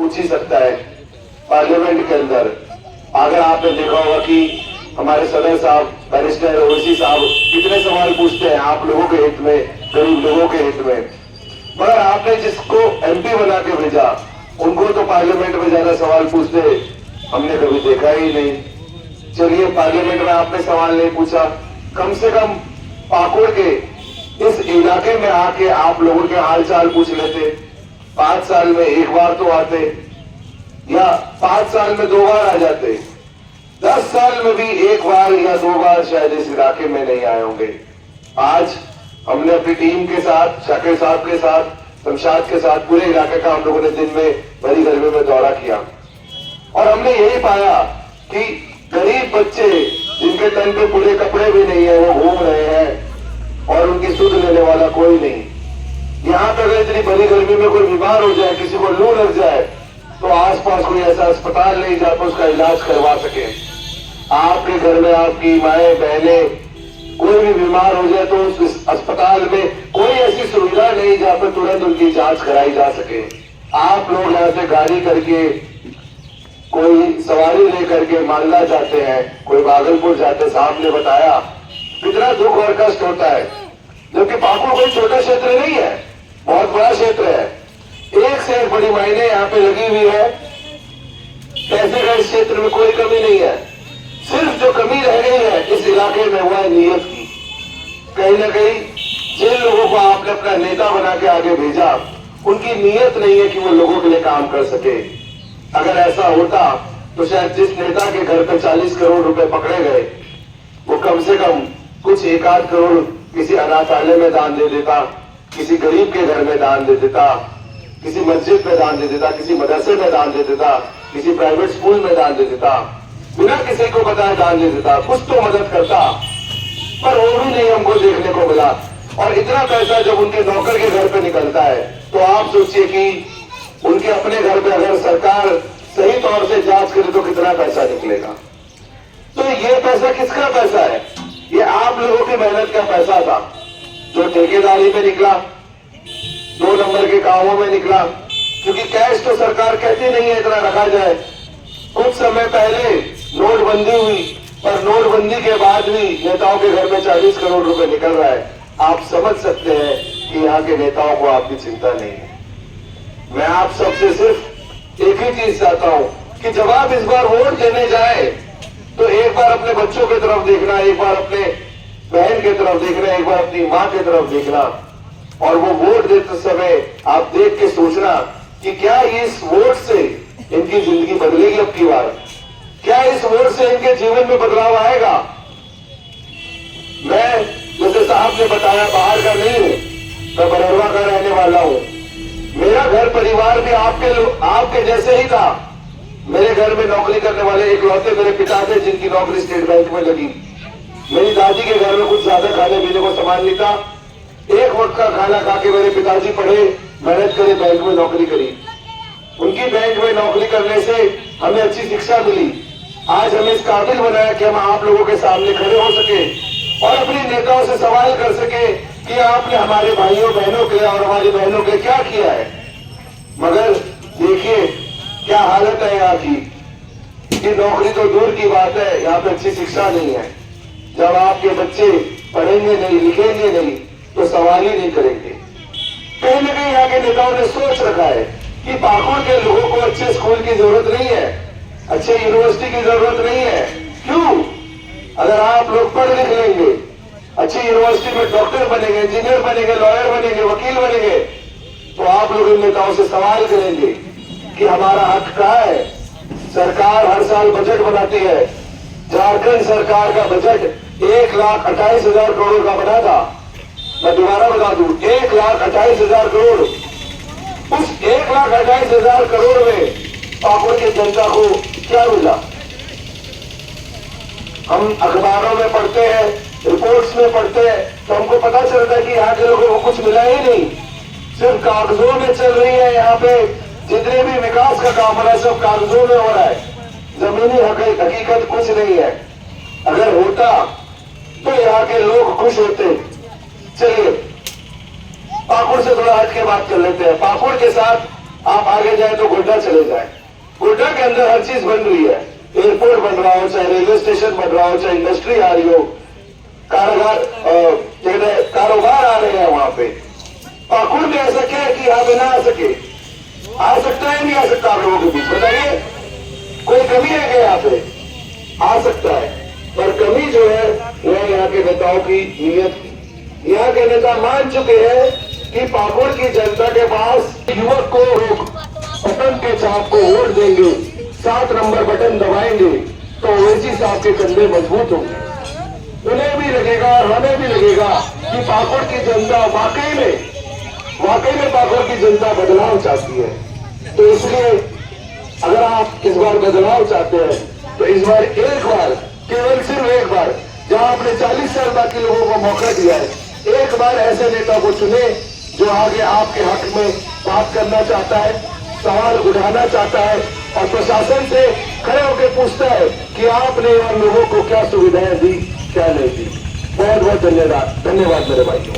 पूछ ही सकता है पार्लियामेंट के अंदर। अगर आपने देखा होगा कि हमारे सदर साहब बैरिस्टर ओवैसी साहब कितने सवाल पूछते हैं आप लोगों के हित में, गरीब लोगों के हित में, मगर आपने जिसको एमपी बना के भेजा उनको तो पार्लियामेंट में ज्यादा सवाल पूछते हमने कभी देखा ही नहीं। चलिए पार्लियामेंट में आपने सवाल नहीं पूछा, कम से कम पाकुड़ के इस इलाके में आके आप लोगों के हालचाल पूछ लेते। 5 साल में एक बार तो आते, या 5 साल में 2 बार आ जाते, 10 साल में भी 1 बार या 2 बार शायद इस इलाके में नहीं आए होंगे। आज हमने अपनी टीम के साथ, शाकिर साहब के साथ, शमशाद के साथ पूरे इलाके का हम लोगों ने दिन में भरी गर्मी में दौरा किया और हमने यही पाया कि गरीब बच्चे जिनके तन पे पूरे कपड़े भी नहीं है वो घूम रहे हैं और उनकी सुध लेने वाला कोई नहीं। यहाँ पे अगर इतनी बड़ी गर्मी में कोई बीमार हो जाए, किसी को लू लग जाए, तो आसपास कोई ऐसा अस्पताल नहीं जहां पर उसका इलाज करवा सके। आपके घर में आपकी माएं बहनें कोई भी बीमार हो जाए तो उस अस्पताल में कोई ऐसी सुविधा नहीं जहां पर तुरंत उनकी जांच कराई जा सके। आप लोग यहाँ से गाड़ी करके, कोई सवारी लेकर के मालदा जाते हैं, कोई भागलपुर जाते, साहब ने बताया कितना दुख और कष्ट होता है। जबकि पाकुड़ कोई छोटा क्षेत्र नहीं है, बहुत बड़ा क्षेत्र है। एक से एक बड़ी मायने यहाँ पे लगी हुई है। पैसे का इस क्षेत्र में कोई कमी नहीं है, सिर्फ जो कमी रह गई है इस इलाके में वो है नीयत की। कहीं ना कहीं जिन लोगों को आपने अपना नेता बना के आगे भेजा उनकी नीयत नहीं है कि वो लोगों के लिए काम कर सके। अगर ऐसा होता तो शायद जिस नेता के घर पे 40 करोड़ रुपए पकड़े गए वो कम से कम कुछ 1-8 करोड़ किसी अनाथालय में दान दे देता, किसी गरीब के घर में दान दे देता, किसी मस्जिद में दान दे देता, किसी मदरसे में दान दे देता, किसी प्राइवेट स्कूल में दान दे देता, बिना किसी को बताए दान दे देता, कुछ तो मदद करता। पर वो भी नहीं हमको देखने को मिला। और इतना पैसा जब उनके नौकर के घर पे निकलता है तो आप सोचिए कि उनके अपने घर पे अगर सरकार सही तौर से जांच करे तो कितना पैसा निकलेगा। तो ये पैसा किसका पैसा है? ये आप लोगों की मेहनत का पैसा था जो ठेकेदारी में निकला, 2 नंबर के कामों में निकला। क्योंकि कैश तो सरकार कहती नहीं है इतना रखा जाए। कुछ समय पहले नोटबंदी हुई, पर नोटबंदी के बाद भी नेताओं के घर में 40 करोड़ रुपए निकल रहा है। आप समझ सकते हैं कि यहाँ के नेताओं को आपकी चिंता नहीं है। मैं आप सबसे सिर्फ एक ही चीज चाहता हूँ कि जब आप इस बार वोट देने जाए तो एक बार अपने बच्चों की तरफ देखना, एक बार अपने बहन की तरफ देखना, एक बार अपनी माँ की तरफ देखना, और वो वोट देते समय आप देख के सोचना कि क्या इस वोट से इनकी जिंदगी बदलेगी अब की बार, क्या इस वोट से इनके जीवन में बदलाव आएगा। मैं जैसे साहब ने बताया बाहर का नहीं हूं, मैं बरौरा का रहने वाला हूं। मेरा घर परिवार भी आपके जैसे ही था। मेरे घर में नौकरी करने वाले इकलौते मेरे पिता थे जिनकी नौकरी स्टेट बैंक में लगी। मेरी दादी के घर में कुछ ज्यादा खाने पीने को सामान नहीं था। एक वक्त का खाना खा के मेरे पिताजी पढ़े, मेहनत करे, बैंक में नौकरी करी। उनकी बैंक में नौकरी करने से हमें अच्छी शिक्षा मिली। आज हमें इस काबिल बनाया कि हम आप लोगों के सामने खड़े हो सके और अपने नेताओं से सवाल कर सके कि आपने हमारे भाइयों बहनों के और हमारी बहनों के क्या किया है। मगर देखिए क्या हालत है यहाँ की, कि नौकरी तो दूर की बात है, यहाँ पे अच्छी शिक्षा नहीं है। जब आपके बच्चे पढ़ेंगे नहीं, लिखेंगे नहीं, तो सवाल ही नहीं करेंगे। कहीं ना कहीं यहाँ के नेताओं ने सोच रखा है कि पाकुड़ के लोगों को अच्छे स्कूल की जरूरत नहीं है, अच्छे यूनिवर्सिटी की जरूरत नहीं है। क्यों? अगर आप लोग पढ़ लिख लेंगे, अच्छी यूनिवर्सिटी में डॉक्टर बनेंगे, इंजीनियर बनेंगे, लॉयर बनेंगे, वकील बनेंगे, तो आप लोग इन नेताओं से सवाल करेंगे कि हमारा हक कहाँ है। सरकार हर साल बजट बनाती है। झारखंड सरकार का बजट 1,28,000 करोड़ का बना था। मैं दोबारा बता दूं, 1,28,000 करोड़। उस 1,28,000 करोड़ में पाकुड़ की जनता को क्या मिला? हम अखबारों में पढ़ते हैं, रिपोर्ट्स में पढ़ते हैं, तो हमको पता चलता है कि यहाँ के लोगों को कुछ मिला ही नहीं। सिर्फ कागजों में चल रही है। यहाँ पे जितने भी विकास का काम हो रहा है सब कागजों में हो रहा है, जमीनी हकीकत कुछ नहीं है। अगर होता तो यहाँ के लोग खुश होते। चलिए पाकुड़ से थोड़ा हट के बात कर लेते हैं। पाकुड़ के साथ आप आगे जाए तो गोड्डा चले जाए, गोड्डा के अंदर हर चीज बन रही है, एयरपोर्ट बन रहा हो, चाहे रेलवे स्टेशन बन रहा हो, चाहे इंडस्ट्री आ रही हो, कारोबार आ रहे हैं वहां पे। पाकुड़ में ऐसा क्या है कि यहाँ पे ना आ सके? आ सकता है नहीं आ सकता आप लोगों के बीच बताइए? कोई कमी है क्या यहाँ पे? आ सकता है, पर कमी जो है वह यहाँ के नेताओं की नीयत की। यहाँ के नेता मान चुके हैं कि पाकुड़ की जनता के पास युवक को बटन के चाप को वोट देंगे, 7 नंबर बटन दबाएंगे तो ओवैसी साहब के कंधे मजबूत होंगे। उन्हें भी लगेगा और हमें भी लगेगा कि पाकुड़ की जनता वाकई में पाकुड़ की जनता बदलाव चाहती है। तो इसलिए अगर आप इस बार बदलाव चाहते हैं तो इस बार एक बार, केवल सिर्फ एक बार, जहां आपने 40 साल बाकी लोगों को मौका दिया है, एक बार ऐसे नेता को चुने जो आगे आपके हक में बात करना चाहता है, सवाल उठाना चाहता है और प्रशासन से खड़े होकर पूछता है कि आपने यहाँ लोगों को क्या सुविधाएं दी, क्या नहीं दी। बहुत बहुत धन्यवाद मेरे भाइयों।